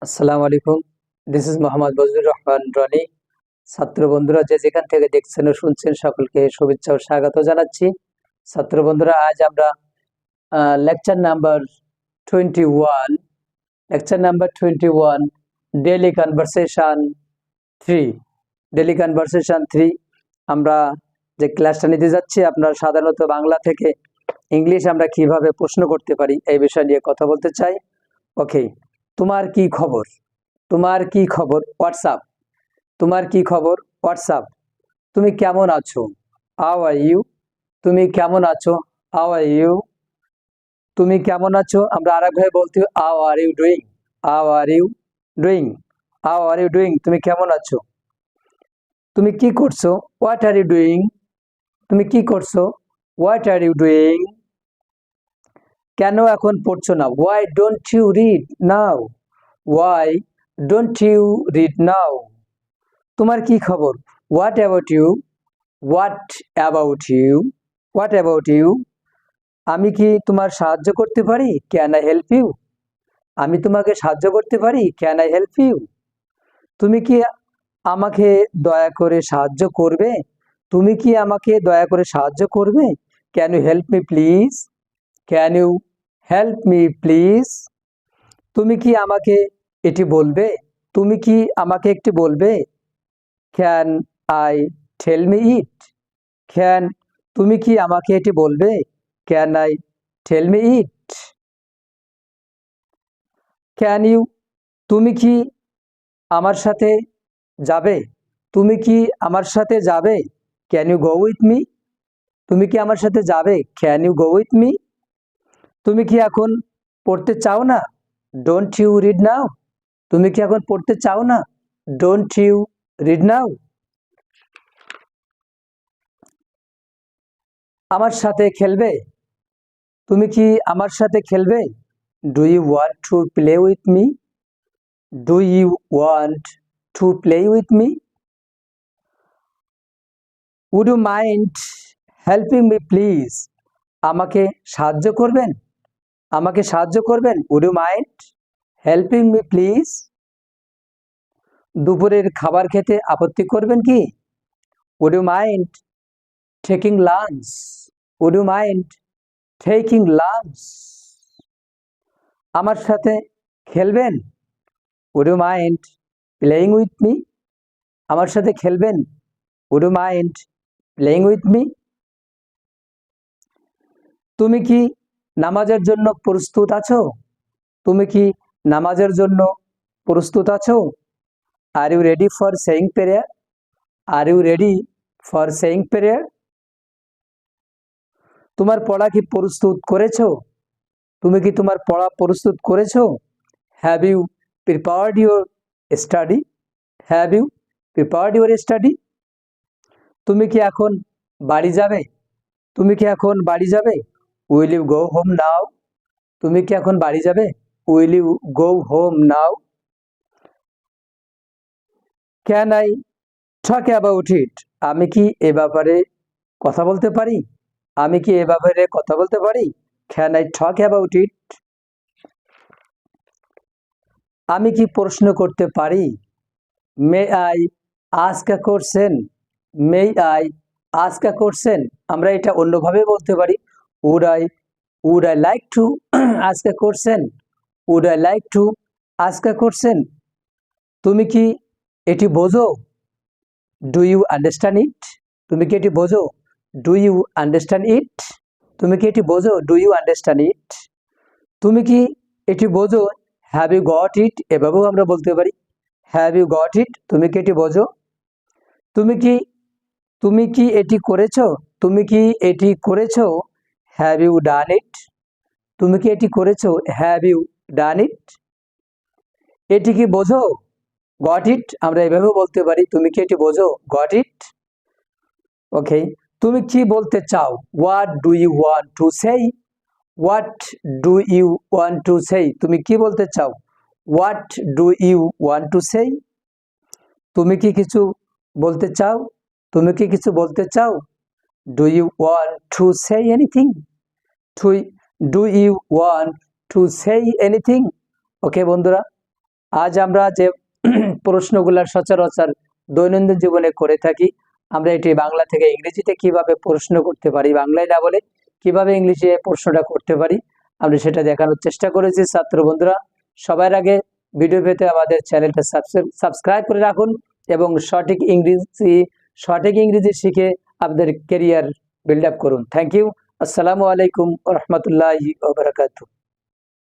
আসসালামু আলাইকুম। This is Mohammad Bazlur Rahman Roni. ছাত্র বন্ধুরা যে যেখান থেকে দেখছেন ও শুনছেন সকলকে শুভেচ্ছা ও স্বাগত জানাচ্ছি। ছাত্র বন্ধুরা, আজ আমরা লেকচার নাম্বার 21 ডেইলি কনভারসেশন 3 আমরা যে ক্লাসটা নিতে যাচ্ছি, আপনারা সাধারণত বাংলা থেকে ইংলিশ আমরা কিভাবে প্রশ্ন করতে পারি এই বিষয় নিয়ে কথা বলতে চাই। ওকে, তোমার কি খবর? তোমার কি খবর হোয়াটসঅ্যাপ? তোমার কি খবর হোয়াটসঅ্যাপ? তুমি কেমন আছো? How are you? তুমি কেমন আছো? How are you? তুমি কেমন আছো আমরা আরেকভাবে বলতে how are you doing? How are you doing? How are you doing? তুমি কেমন আছো? তুমি কি করছো? What are you doing? তুমি কি করছো? What are you doing? কেন এখন পড়ছো না? Why don't you read now? Why don't you read now? তোমার কি খবর? What about you? What about you? What about you? আমি কি তোমার সাহায্য করতে পারি? Can I help you? আমি তোমাকে সাহায্য করতে পারি? Can I help you? তুমি কি আমাকে দয়া করে সাহায্য করবে? তুমি কি আমাকে দয়া করে সাহায্য করবে? Can you help me please? Can you help me please? তুমি কি আমাকে এটি বলবে? তুমি কি আমাকে একটি বলবে? Can I tell me it? ক্যান তুমি কি আমাকে এটি বলবে? Can I tell me it? Can you তুমি কি আমার সাথে যাবে? তুমি কি আমার সাথে যাবে? Can you go with me? তুমি কি আমার সাথে যাবে? Can you go with me? তুমি কি এখন পড়তে চাও না? Don't you read now? তুমি কি এখন পড়তে চাও না? Don't you read now? আমার সাথে খেলবে? তুমি কি আমার সাথে খেলবে? Do you want to play with me? Do you want to play with me? Would you mind helping me please? আমাকে সাহায্য করবেন? আমাকে সাহায্য করবেন? Would you mind helping me please? দুপুরের খাবার খেতে আপত্তি করবেন কি? Would you mind taking lunch? Would you mind taking lunch? আমার সাথে খেলবেন? Would you mind playing with me? আমার সাথে খেলবেন? Would you mind playing with me? তুমি কি নামাজের জন্য প্রস্তুত আছো? তুমি কি নামাজের জন্য প্রস্তুত আছো? Are you ready for saying prayer? Are you ready for saying prayer? তোমার পড়া কি প্রস্তুত করেছো? তুমি কি তোমার পড়া প্রস্তুত করেছো? Have you prepared your study? Have you prepared your study? তুমি কি এখন বাড়ি যাবে? তুমি কি এখন বাড়ি যাবে? Will you go home now? তুমি কি এখন বাড়ি যাবে? Will you go home now? Can I talk about it? আমি কি এ ব্যাপারে কথা বলতে পারি? আমি কি এ ব্যাপারে কথা বলতে পারি? Can I talk about it? আমি কি প্রশ্ন করতে পারি? May I ask a question? May I ask a question? আমরা এটা অন্যভাবে বলতে পারি, would I like to ask a question? Would I like to ask a question? তুমি কি এটি বোঝো? Do you understand it? তুমি কি এটি বোঝো? Do you understand it? তুমি কি এটি বোঝো? Do you understand it? তুমি কি এটি বোঝো? Have you got it? এভাবেও আমরা বলতে পারি, হ্যাভ ইউ গট ইট? তুমি কি এটি বোঝো? তুমি কি তুমি কি এটি করেছো? তুমি কি এটি করেছো? হ্যাভ ইউ ডান ইট? তুমি কি এটি করেছো? হ্যাভ ইউ ডান ইট? এটি কি বোঝো? Got it? আমরা এভাবেও বলতে পারি, তুমি কি এটি বোঝো? Got it? ওকে, তুমি কি বলতে চাও? What do you want to say? What do you want to say? তুমি কি বলতে চাও? What do you want to say? তুমি কি কিছু বলতে চাও? তুমি কি কিছু বলতে চাও? Do you want to say anything? Do you want to say anything? Okay বন্ধুরা, আজ আমরা যে প্রশ্নগুলা সচরাচর দৈনন্দিন জীবনে করে থাকি, আমরা এটি বাংলা থেকে ইংরেজিতে কিভাবে প্রশ্ন করতে পারি, বাংলায় না বলে কিভাবে ইংলিশে প্রশ্নটা করতে পারি, আমরা সেটা দেখানোর চেষ্টা করেছি। ছাত্র বন্ধুরা, সবার আগে ভিডিও পেতে আমাদের চ্যানেলটা সাবস্ক্রাইব করে রাখুন এবং সঠিক ইংরেজি শিখে আপনাদের ক্যারিয়ার বিল্ড আপ করুন। Thank you. আসসালামু আলাইকুম ওয়া রাহমাতুল্লাহি ওয়া বারাকাতুহু।